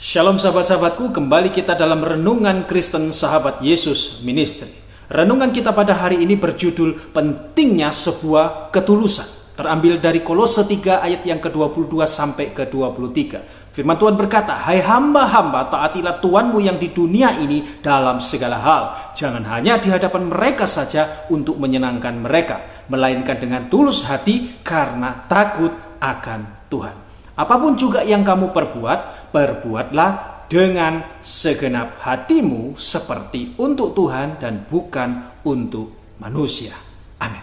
Shalom sahabat-sahabatku, kembali kita dalam Renungan Kristen Sahabat Yesus Ministry. Renungan kita pada hari ini berjudul Pentingnya Sebuah Ketulusan. Terambil dari Kolose 3 ayat yang ke-22 sampai ke-23. Firman Tuhan berkata, "Hai hamba-hamba, taatilah Tuhanmu yang di dunia ini dalam segala hal. Jangan hanya di hadapan mereka saja untuk menyenangkan mereka, melainkan dengan tulus hati karena takut akan Tuhan. Apapun juga yang kamu perbuat, perbuatlah dengan segenap hatimu seperti untuk Tuhan dan bukan untuk manusia." Amin.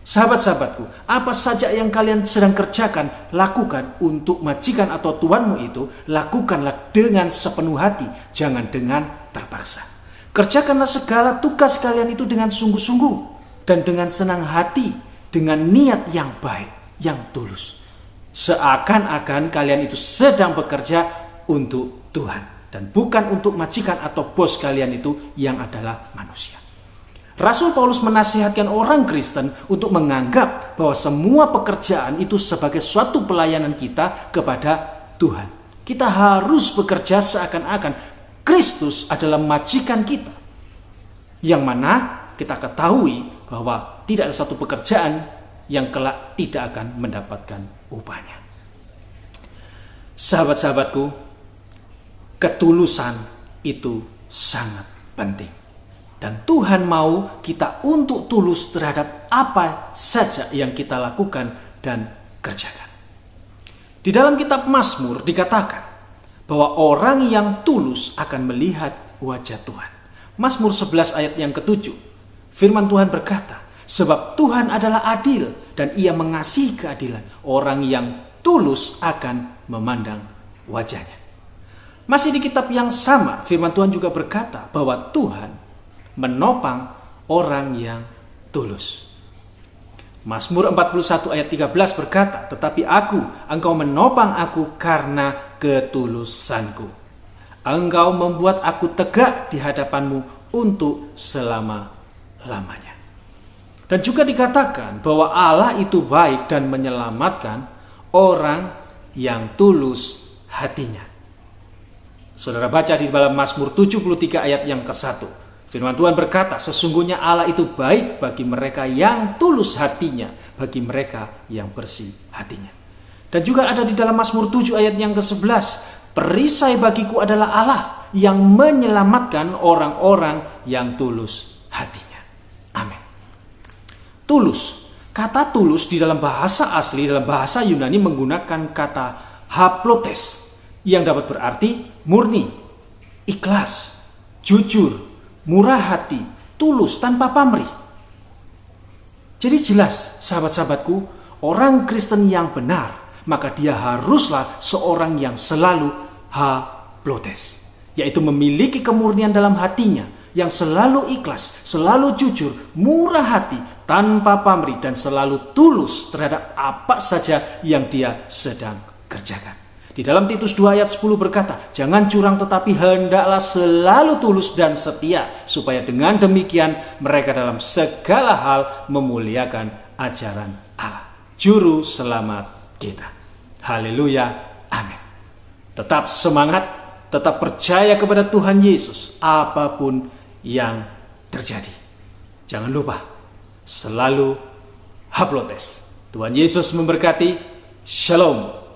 Sahabat-sahabatku, apa saja yang kalian sedang kerjakan, lakukan untuk majikan atau tuanmu itu, lakukanlah dengan sepenuh hati, jangan dengan terpaksa. Kerjakanlah segala tugas kalian itu dengan sungguh-sungguh dan dengan senang hati, dengan niat yang baik, yang tulus. Seakan-akan kalian itu sedang bekerja untuk Tuhan dan bukan untuk majikan atau bos kalian itu yang adalah manusia. Rasul Paulus menasihatkan orang Kristen untuk menganggap bahwa semua pekerjaan itu sebagai suatu pelayanan kita kepada Tuhan. Kita harus bekerja seakan-akan Kristus adalah majikan kita, yang mana kita ketahui bahwa tidak ada satu pekerjaan yang kelak tidak akan mendapatkan upahnya. Sahabat-sahabatku, ketulusan itu sangat penting. Dan Tuhan mau kita untuk tulus terhadap apa saja yang kita lakukan dan kerjakan. Di dalam kitab Mazmur dikatakan bahwa orang yang tulus akan melihat wajah Tuhan. Mazmur 11 ayat yang ke-7. Firman Tuhan berkata, "Sebab Tuhan adalah adil dan Ia mengasihi keadilan. Orang yang tulus akan memandang wajahnya." Masih di kitab yang sama, firman Tuhan juga berkata bahwa Tuhan menopang orang yang tulus. Mazmur 41 ayat 13 berkata, "Tetapi engkau menopang aku karena ketulusanku. Engkau membuat aku tegak di hadapanmu untuk selama-lamanya." Dan juga dikatakan bahwa Allah itu baik dan menyelamatkan orang yang tulus hatinya. Saudara baca di dalam Mazmur 73 ayat yang ke-1. Firman Tuhan berkata, "Sesungguhnya Allah itu baik bagi mereka yang tulus hatinya, bagi mereka yang bersih hatinya." Dan juga ada di dalam Mazmur 7 ayat yang ke-11, "Perisai bagiku adalah Allah yang menyelamatkan orang-orang yang tulus hatinya." Amin. Tulus. Kata tulus di dalam bahasa asli, dalam bahasa Yunani menggunakan kata haplotes, yang dapat berarti murni, ikhlas, jujur, murah hati, tulus, tanpa pamrih. Jadi jelas, sahabat-sahabatku, orang Kristen yang benar, maka dia haruslah seorang yang selalu haplotes, yaitu memiliki kemurnian dalam hatinya, yang selalu ikhlas, selalu jujur, murah hati, tanpa pamrih, dan selalu tulus terhadap apa saja yang dia sedang kerjakan. Di dalam Titus 2 ayat 10 berkata, "Jangan curang tetapi hendaklah selalu tulus dan setia, supaya dengan demikian mereka dalam segala hal memuliakan ajaran Allah, Juru Selamat kita." Haleluya, amin. Tetap semangat, tetap percaya kepada Tuhan Yesus apapun yang terjadi. Jangan lupa, selalu haplotes. Tuhan Yesus memberkati. Shalom.